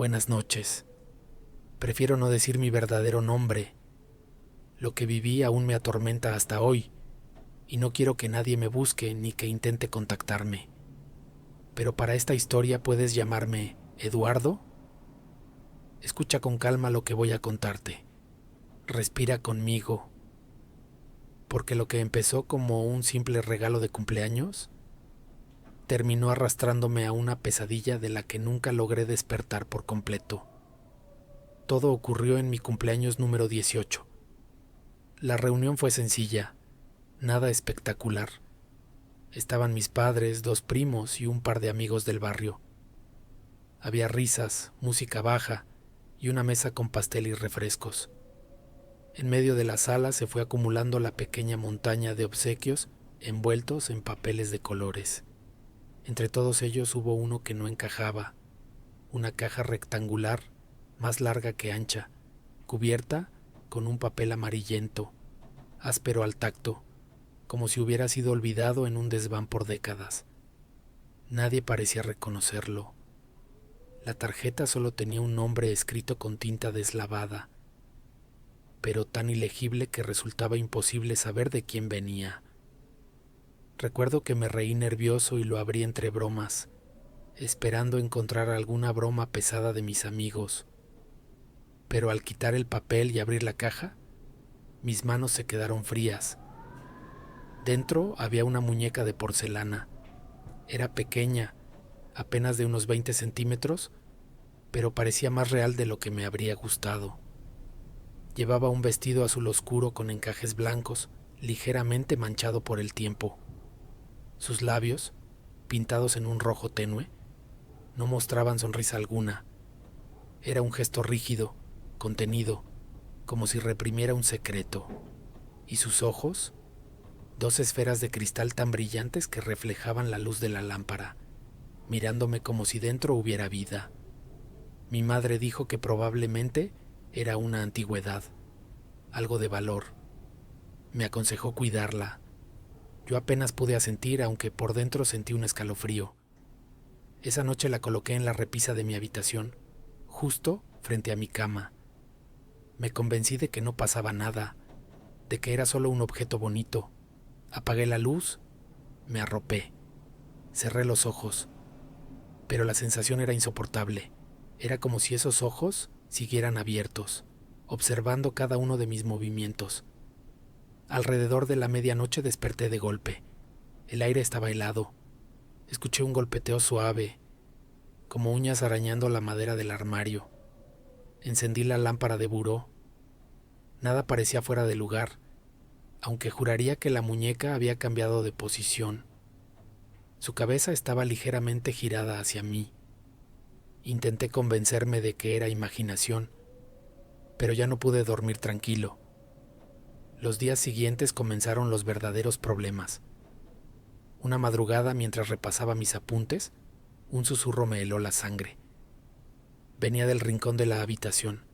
Buenas noches. Prefiero no decir mi verdadero nombre. Lo que viví aún me atormenta hasta hoy, y no quiero que nadie me busque ni que intente contactarme. Pero para esta historia puedes llamarme Eduardo. Escucha con calma lo que voy a contarte. Respira conmigo, porque lo que empezó como un simple regalo de cumpleaños terminó arrastrándome a una pesadilla de la que nunca logré despertar por completo. Todo ocurrió en mi cumpleaños número 18. La reunión fue sencilla, nada espectacular. Estaban mis padres, 2 primos y un par de amigos del barrio. Había risas, música baja y una mesa con pastel y refrescos. En medio de la sala se fue acumulando la pequeña montaña de obsequios envueltos en papeles de colores. Entre todos ellos hubo uno que no encajaba, una caja rectangular, más larga que ancha, cubierta con un papel amarillento, áspero al tacto, como si hubiera sido olvidado en un desván por décadas. Nadie parecía reconocerlo. La tarjeta solo tenía un nombre escrito con tinta deslavada, pero tan ilegible que resultaba imposible saber de quién venía. Recuerdo que me reí nervioso y lo abrí entre bromas, esperando encontrar alguna broma pesada de mis amigos. Pero al quitar el papel y abrir la caja, mis manos se quedaron frías. Dentro había una muñeca de porcelana. Era pequeña, apenas de unos 20 centímetros, pero parecía más real de lo que me habría gustado. Llevaba un vestido azul oscuro con encajes blancos, ligeramente manchado por el tiempo. Sus labios, pintados en un rojo tenue, no mostraban sonrisa alguna. Era un gesto rígido, contenido, como si reprimiera un secreto. Y sus ojos, 2 esferas de cristal tan brillantes que reflejaban la luz de la lámpara, mirándome como si dentro hubiera vida. Mi madre dijo que probablemente era una antigüedad, algo de valor. Me aconsejó cuidarla. Yo apenas pude asentir, aunque por dentro sentí un escalofrío. Esa noche la coloqué en la repisa de mi habitación, justo frente a mi cama. Me convencí de que no pasaba nada, de que era solo un objeto bonito. Apagué la luz, me arropé, cerré los ojos, pero la sensación era insoportable. Era como si esos ojos siguieran abiertos, observando cada uno de mis movimientos. Alrededor de la medianoche desperté de golpe. El aire estaba helado. Escuché un golpeteo suave, como uñas arañando la madera del armario. Encendí la lámpara de buró. Nada parecía fuera de lugar, aunque juraría que la muñeca había cambiado de posición. Su cabeza estaba ligeramente girada hacia mí. Intenté convencerme de que era imaginación, pero ya no pude dormir tranquilo. Los días siguientes comenzaron los verdaderos problemas. Una madrugada, mientras repasaba mis apuntes, un susurro me heló la sangre. Venía del rincón de la habitación.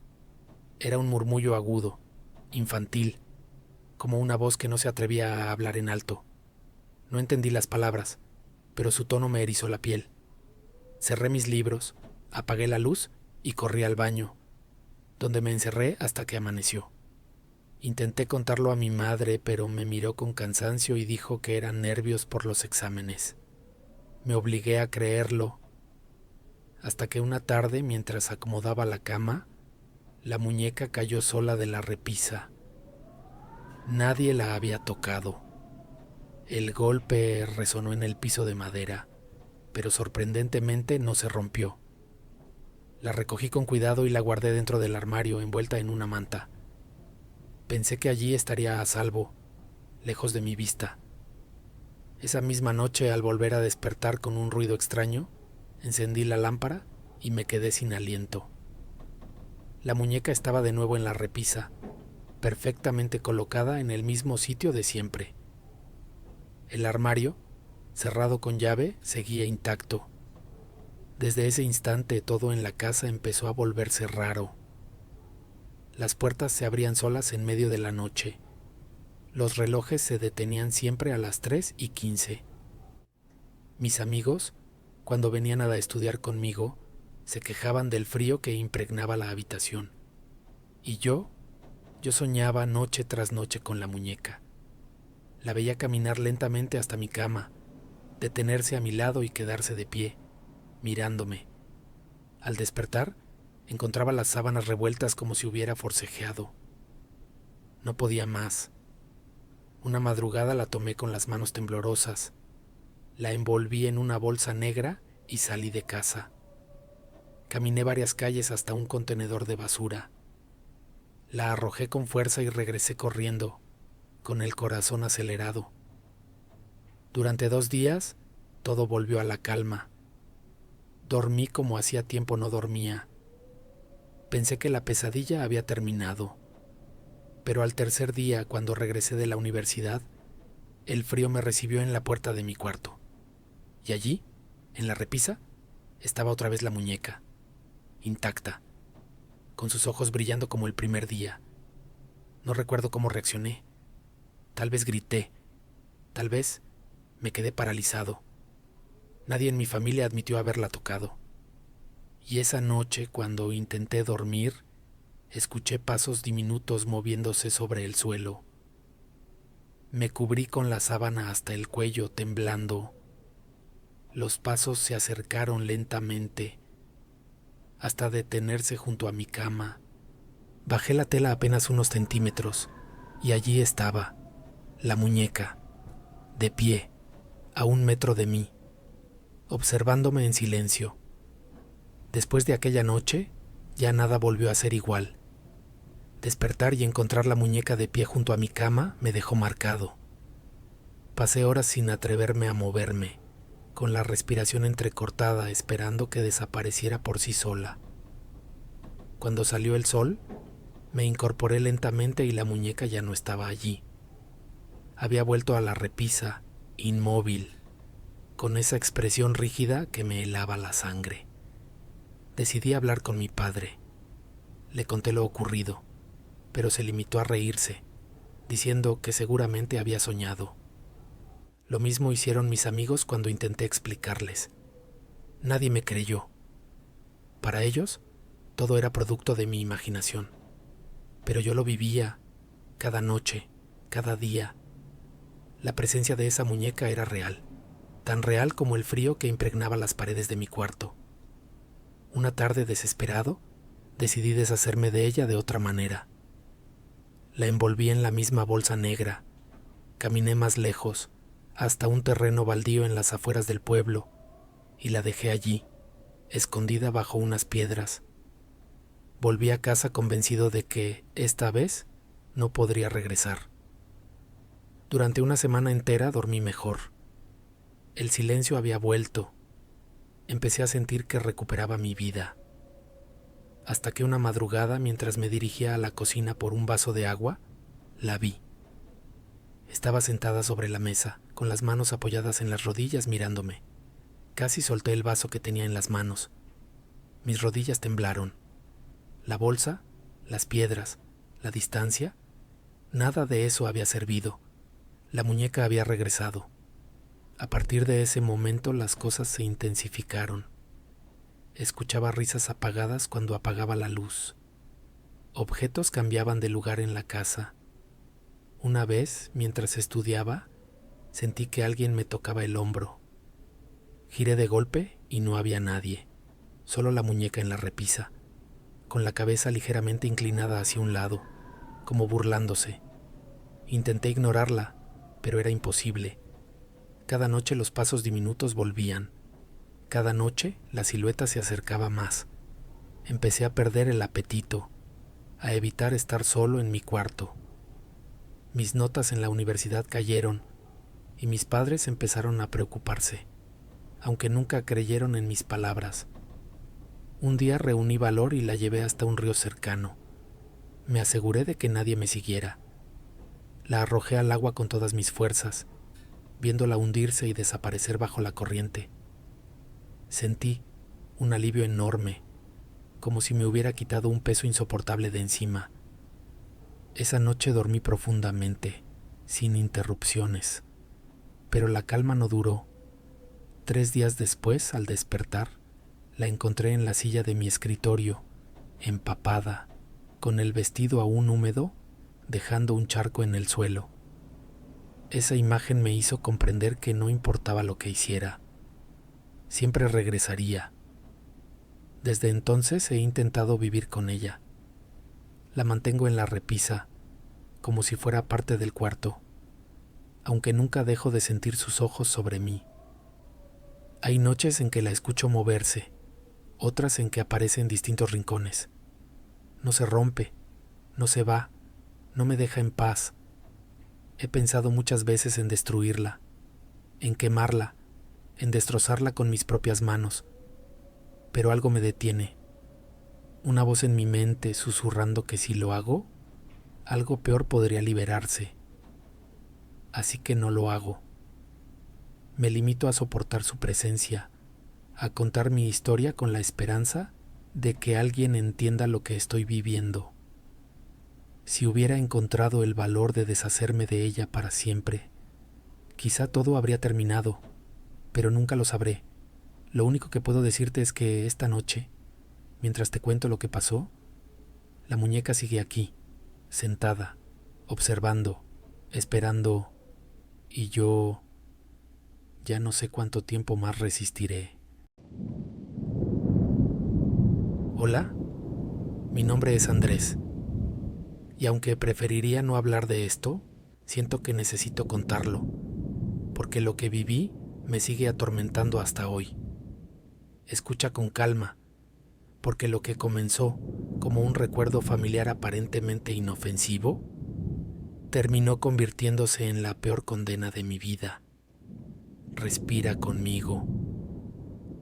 Era un murmullo agudo, infantil, como una voz que no se atrevía a hablar en alto. No entendí las palabras, pero su tono me erizó la piel. Cerré mis libros, apagué la luz y corrí al baño, donde me encerré hasta que amaneció. Intenté contarlo a mi madre, pero me miró con cansancio y dijo que eran nervios por los exámenes. Me obligué a creerlo, hasta que una tarde, mientras acomodaba la cama, la muñeca cayó sola de la repisa. Nadie la había tocado. El golpe resonó en el piso de madera, pero sorprendentemente no se rompió. La recogí con cuidado y la guardé dentro del armario, envuelta en una manta. Pensé que allí estaría a salvo, lejos de mi vista. Esa misma noche, al volver a despertar con un ruido extraño, encendí la lámpara y me quedé sin aliento. La muñeca estaba de nuevo en la repisa, perfectamente colocada en el mismo sitio de siempre. El armario, cerrado con llave, seguía intacto. Desde ese instante todo en la casa empezó a volverse raro. Las puertas se abrían solas en medio de la noche. Los relojes se detenían siempre a las 3:15. Mis amigos, cuando venían a estudiar conmigo, Se quejaban del frío que impregnaba la habitación. Y yo soñaba noche tras noche con la muñeca. La veía caminar lentamente hasta mi cama, detenerse a mi lado y quedarse de pie, mirándome. Al despertar, encontraba las sábanas revueltas como si hubiera forcejeado. No podía más. Una madrugada la tomé con las manos temblorosas, la envolví en una bolsa negra y salí de casa. Caminé varias calles hasta un contenedor de basura. La arrojé con fuerza y regresé corriendo, con el corazón acelerado. Durante 2 días, todo volvió a la calma. Dormí como hacía tiempo no dormía. Pensé que la pesadilla había terminado. Pero al tercer día, cuando regresé de la universidad, el frío me recibió en la puerta de mi cuarto. Y allí, en la repisa, estaba otra vez la muñeca, intacta, con sus ojos brillando como el primer día. No recuerdo cómo reaccioné. Tal vez grité, tal vez me quedé paralizado. Nadie en mi familia admitió haberla tocado. Y esa noche, cuando intenté dormir, escuché pasos diminutos moviéndose sobre el suelo. Me cubrí con la sábana hasta el cuello, temblando. Los pasos se acercaron lentamente, hasta detenerse junto a mi cama. Bajé la tela apenas unos centímetros, y allí estaba, la muñeca, de pie, a 1 metro de mí, observándome en silencio. Después de aquella noche, ya nada volvió a ser igual. Despertar y encontrar la muñeca de pie junto a mi cama me dejó marcado. Pasé horas sin atreverme a moverme, con la respiración entrecortada, esperando que desapareciera por sí sola. Cuando salió el sol, me incorporé lentamente y la muñeca ya no estaba allí. Había vuelto a la repisa, inmóvil, con esa expresión rígida que me helaba la sangre. Decidí hablar con mi padre. Le conté lo ocurrido, pero se limitó a reírse, diciendo que seguramente había soñado. Lo mismo hicieron mis amigos cuando intenté explicarles. Nadie me creyó. Para ellos, todo era producto de mi imaginación. Pero yo lo vivía, cada noche, cada día. La presencia de esa muñeca era real, tan real como el frío que impregnaba las paredes de mi cuarto. Una tarde, desesperado, decidí deshacerme de ella de otra manera. La envolví en la misma bolsa negra. Caminé más lejos, hasta un terreno baldío en las afueras del pueblo, y la dejé allí, escondida bajo unas piedras. Volví a casa convencido de que, esta vez, no podría regresar. Durante una semana entera dormí mejor. El silencio había vuelto. Empecé a sentir que recuperaba mi vida. Hasta que una madrugada, mientras me dirigía a la cocina por un vaso de agua, la vi. Estaba sentada sobre la mesa, con las manos apoyadas en las rodillas mirándome. Casi solté el vaso que tenía en las manos. Mis rodillas temblaron. La bolsa, las piedras, la distancia, nada de eso había servido. La muñeca había regresado. A partir de ese momento las cosas se intensificaron. Escuchaba risas apagadas cuando apagaba la luz. Objetos cambiaban de lugar en la casa. Una vez, mientras estudiaba, sentí que alguien me tocaba el hombro. Giré de golpe y no había nadie, solo la muñeca en la repisa, con la cabeza ligeramente inclinada hacia un lado, como burlándose. Intenté ignorarla, pero era imposible. Cada noche los pasos diminutos volvían. Cada noche la silueta se acercaba más. Empecé a perder el apetito, a evitar estar solo en mi cuarto. Mis notas en la universidad cayeron y mis padres empezaron a preocuparse, aunque nunca creyeron en mis palabras. Un día reuní valor y la llevé hasta un río cercano. Me aseguré de que nadie me siguiera. La arrojé al agua con todas mis fuerzas, viéndola hundirse y desaparecer bajo la corriente. Sentí un alivio enorme, como si me hubiera quitado un peso insoportable de encima. Esa noche dormí profundamente, sin interrupciones, pero la calma no duró. 3 días después, al despertar, La encontré en la silla de mi escritorio, empapada, con el vestido aún húmedo, dejando un charco en el suelo. Esa imagen me hizo comprender que no importaba lo que hiciera, siempre regresaría. Desde entonces he intentado vivir con ella. La mantengo en la repisa, como si fuera parte del cuarto, aunque nunca dejo de sentir sus ojos sobre mí. Hay noches en que la escucho moverse, otras en que aparece en distintos rincones. No se rompe, no se va, no me deja en paz. He pensado muchas veces en destruirla, en quemarla, en destrozarla con mis propias manos, pero algo me detiene. Una voz en mi mente susurrando que si lo hago, algo peor podría liberarse. Así que no lo hago. Me limito a soportar su presencia, a contar mi historia con la esperanza de que alguien entienda lo que estoy viviendo. Si hubiera encontrado el valor de deshacerme de ella para siempre, quizá todo habría terminado, pero nunca lo sabré. Lo único que puedo decirte es que esta noche, mientras te cuento lo que pasó, la muñeca sigue aquí, sentada, observando, esperando, y yo ya no sé cuánto tiempo más resistiré. Hola, mi nombre es Andrés, y aunque preferiría no hablar de esto, siento que necesito contarlo, porque lo que viví me sigue atormentando hasta hoy. Escucha con calma, porque lo que comenzó como un recuerdo familiar aparentemente inofensivo, terminó convirtiéndose en la peor condena de mi vida. Respira conmigo,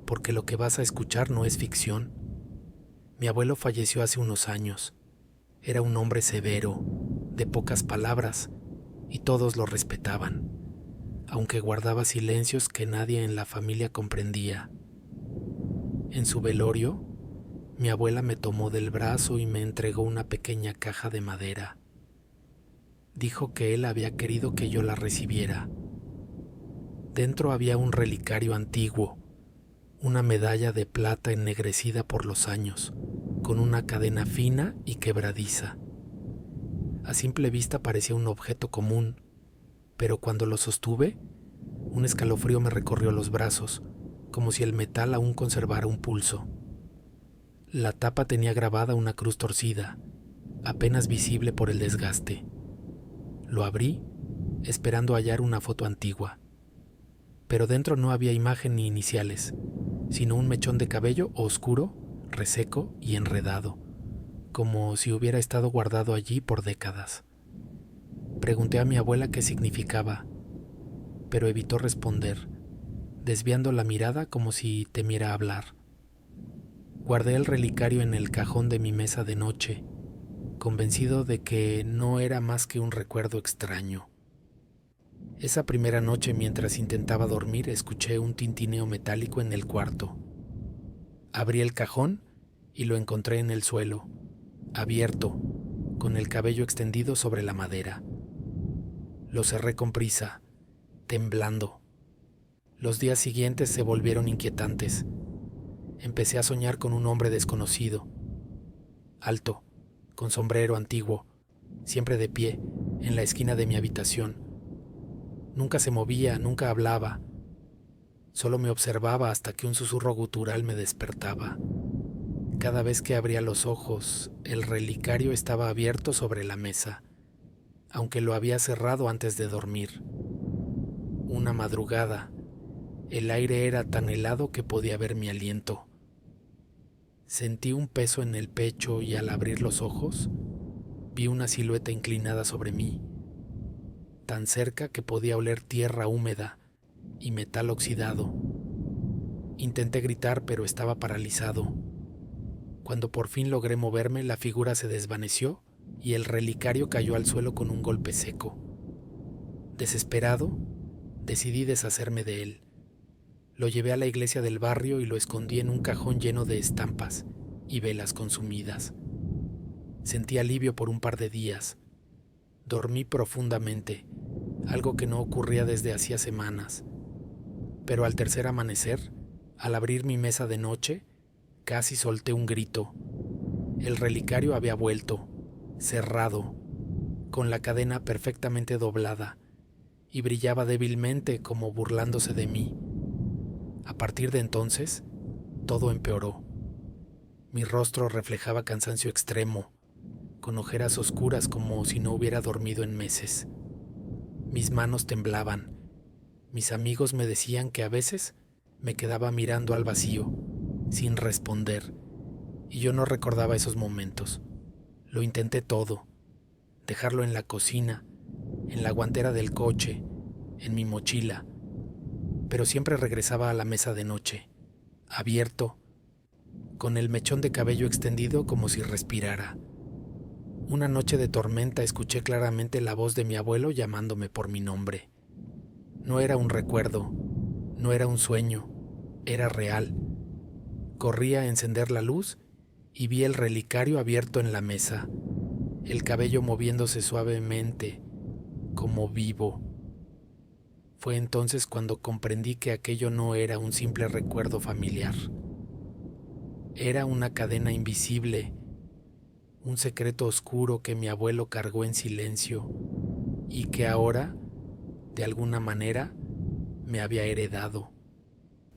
porque lo que vas a escuchar no es ficción. Mi abuelo falleció hace unos años. Era un hombre severo, de pocas palabras, y todos lo respetaban, aunque guardaba silencios que nadie en la familia comprendía. En su velorio, mi abuela me tomó del brazo y me entregó una pequeña caja de madera. Dijo que él había querido que yo la recibiera. Dentro había un relicario antiguo, una medalla de plata ennegrecida por los años, con una cadena fina y quebradiza. A simple vista parecía un objeto común, pero cuando lo sostuve, un escalofrío me recorrió los brazos, como si el metal aún conservara un pulso. La tapa tenía grabada una cruz torcida, apenas visible por el desgaste. Lo abrí, esperando hallar una foto antigua, pero dentro no había imagen ni iniciales, sino un mechón de cabello oscuro, reseco y enredado, como si hubiera estado guardado allí por décadas. Pregunté a mi abuela qué significaba, pero evitó responder, desviando la mirada como si temiera hablar. Guardé el relicario en el cajón de mi mesa de noche, convencido de que no era más que un recuerdo extraño. Esa primera noche, mientras intentaba dormir, escuché un tintineo metálico en el cuarto. Abrí el cajón y lo encontré en el suelo, abierto, con el cabello extendido sobre la madera. Lo cerré con prisa, temblando. Los días siguientes se volvieron inquietantes. Empecé a soñar con un hombre desconocido, alto, con sombrero antiguo, siempre de pie, en la esquina de mi habitación. Nunca se movía, nunca hablaba. Solo me observaba hasta que un susurro gutural me despertaba. Cada vez que abría los ojos, el relicario estaba abierto sobre la mesa, aunque lo había cerrado antes de dormir. Una madrugada, el aire era tan helado que podía ver mi aliento. Sentí un peso en el pecho y al abrir los ojos, vi una silueta inclinada sobre mí, tan cerca que podía oler tierra húmeda y metal oxidado. Intenté gritar, pero estaba paralizado. Cuando por fin logré moverme, la figura se desvaneció y el relicario cayó al suelo con un golpe seco. Desesperado, decidí deshacerme de él. Lo llevé a la iglesia del barrio y lo escondí en un cajón lleno de estampas y velas consumidas. Sentí alivio por un par de días. Dormí profundamente, algo que no ocurría desde hacía semanas. Pero al tercer amanecer, al abrir mi mesa de noche, Casi solté un grito. El relicario había vuelto, cerrado, con la cadena perfectamente doblada, y brillaba débilmente como burlándose de mí. A partir de entonces, todo empeoró. Mi rostro reflejaba cansancio extremo, con ojeras oscuras como si no hubiera dormido en meses. Mis manos temblaban. Mis amigos me decían que a veces me quedaba mirando al vacío, sin responder, y yo no recordaba esos momentos. Lo intenté todo, dejarlo en la cocina, en la guantera del coche, en mi mochila, pero siempre regresaba a la mesa de noche, abierto, con el mechón de cabello extendido como si respirara. Una noche de tormenta escuché claramente la voz de mi abuelo llamándome por mi nombre. No era un recuerdo, no era un sueño, era real. Corrí a encender la luz y vi el relicario abierto en la mesa, el cabello moviéndose suavemente, como vivo. Fue entonces cuando comprendí que aquello no era un simple recuerdo familiar. Era una cadena invisible, un secreto oscuro que mi abuelo cargó en silencio y que ahora, de alguna manera, me había heredado.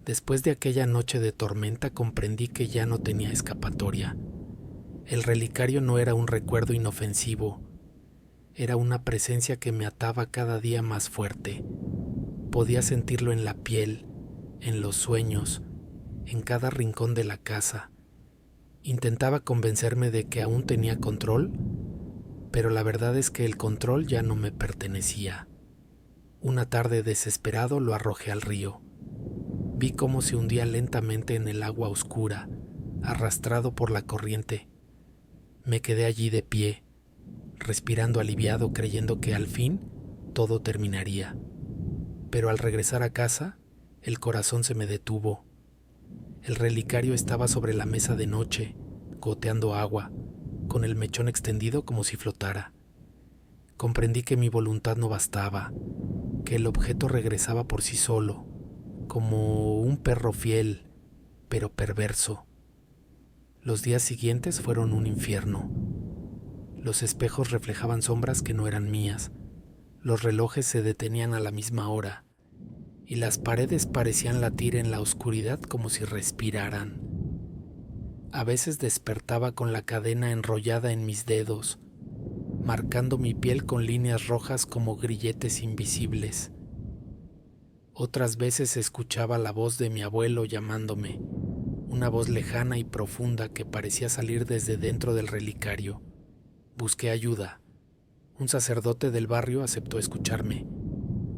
Después de aquella noche de tormenta comprendí que ya no tenía escapatoria. El relicario no era un recuerdo inofensivo, era una presencia que me ataba cada día más fuerte. Podía sentirlo en la piel, en los sueños, en cada rincón de la casa. Intentaba convencerme de que aún tenía control, pero la verdad es que el control ya no me pertenecía. Una tarde desesperado lo arrojé al río. Vi cómo se hundía lentamente en el agua oscura, arrastrado por la corriente. Me quedé allí de pie, respirando aliviado, creyendo que al fin todo terminaría. Pero al regresar a casa, el corazón se me detuvo. El relicario estaba sobre la mesa de noche, goteando agua, con el mechón extendido como si flotara. Comprendí que mi voluntad no bastaba, que el objeto regresaba por sí solo, como un perro fiel, pero perverso. Los días siguientes fueron un infierno. Los espejos reflejaban sombras que no eran mías, los relojes se detenían a la misma hora, y las paredes parecían latir en la oscuridad como si respiraran. A veces despertaba con la cadena enrollada en mis dedos, marcando mi piel con líneas rojas como grilletes invisibles. Otras veces escuchaba la voz de mi abuelo llamándome, una voz lejana y profunda que parecía salir desde dentro del relicario. Busqué ayuda. Un sacerdote del barrio aceptó escucharme.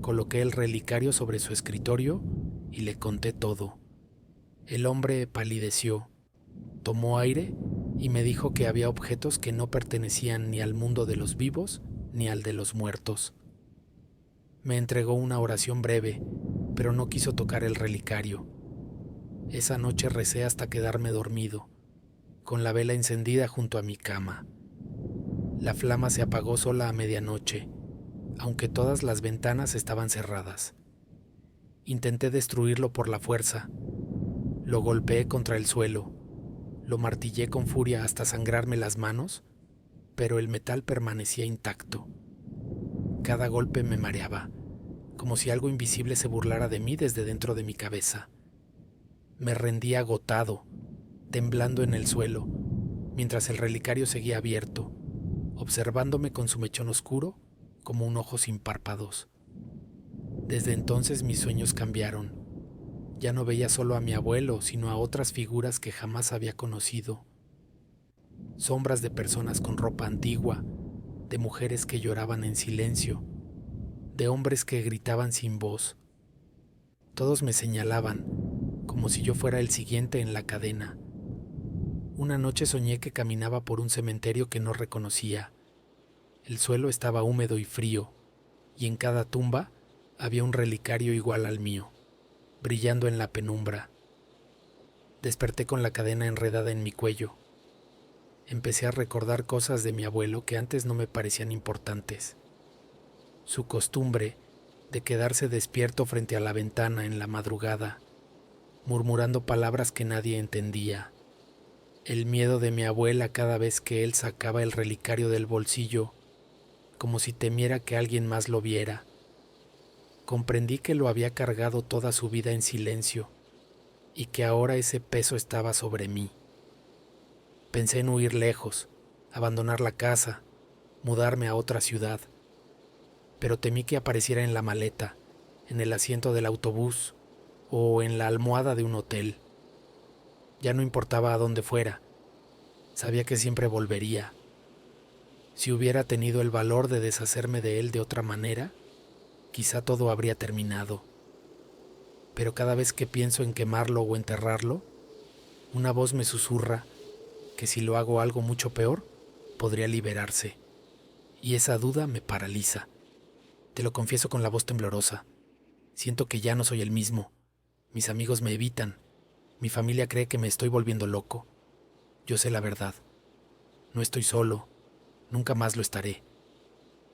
Coloqué el relicario sobre su escritorio y le conté todo. El hombre palideció, tomó aire y me dijo que había objetos que no pertenecían ni al mundo de los vivos ni al de los muertos. Me entregó una oración breve, pero no quiso tocar el relicario. Esa noche recé hasta quedarme dormido, con la vela encendida junto a mi cama. La flama se apagó sola a medianoche, aunque todas las ventanas estaban cerradas. Intenté destruirlo por la fuerza. Lo golpeé contra el suelo, lo martillé con furia hasta sangrarme las manos, pero el metal permanecía intacto. Cada golpe me mareaba, como si algo invisible se burlara de mí desde dentro de mi cabeza. Me rendí agotado, temblando en el suelo, mientras el relicario seguía abierto, observándome con su mechón oscuro como un ojo sin párpados. Desde entonces mis sueños cambiaron. Ya no veía solo a mi abuelo, sino a otras figuras que jamás había conocido. Sombras de personas con ropa antigua, de mujeres que lloraban en silencio, de hombres que gritaban sin voz. Todos me señalaban, como si yo fuera el siguiente en la cadena. Una noche soñé que caminaba por un cementerio que no reconocía. El suelo estaba húmedo y frío, y en cada tumba había un relicario igual al mío, brillando en la penumbra. Desperté con la cadena enredada en mi cuello. Empecé a recordar cosas de mi abuelo que antes no me parecían importantes. Su costumbre de quedarse despierto frente a la ventana en la madrugada, murmurando palabras que nadie entendía. el miedo de mi abuela cada vez que él sacaba el relicario del bolsillo, como si temiera que alguien más lo viera. Comprendí que lo había cargado toda su vida en silencio y que ahora ese peso estaba sobre mí. Pensé en huir lejos, abandonar la casa, mudarme a otra ciudad, pero temí que apareciera en la maleta, en el asiento del autobús o en la almohada de un hotel. Ya no importaba a dónde fuera, sabía que siempre volvería. Si hubiera tenido el valor de deshacerme de él de otra manera, quizá todo habría terminado. Pero cada vez que pienso en quemarlo o enterrarlo, una voz me susurra que si lo hago algo mucho peor, podría liberarse. Y esa duda me paraliza. Te lo confieso con la voz temblorosa. Siento que ya no soy el mismo. Mis amigos me evitan. Mi familia cree que me estoy volviendo loco. Yo sé la verdad. No estoy solo. Nunca más lo estaré.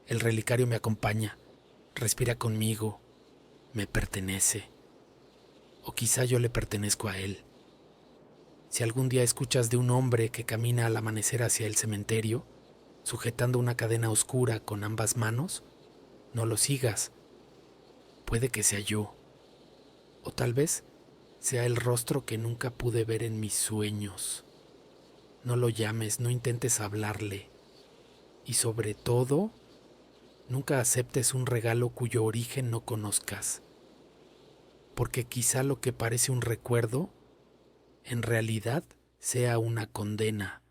El relicario me acompaña. Respira conmigo. Me pertenece. O quizá yo le pertenezco a él. Si algún día escuchas de un hombre que camina al amanecer hacia el cementerio, sujetando una cadena oscura con ambas manos, no lo sigas. Puede que sea yo. O tal vez sea el rostro que nunca pude ver en mis sueños. No lo llames, no intentes hablarle. Y sobre todo, nunca aceptes un regalo cuyo origen no conozcas. Porque quizá lo que parece un recuerdo, en realidad sea una condena.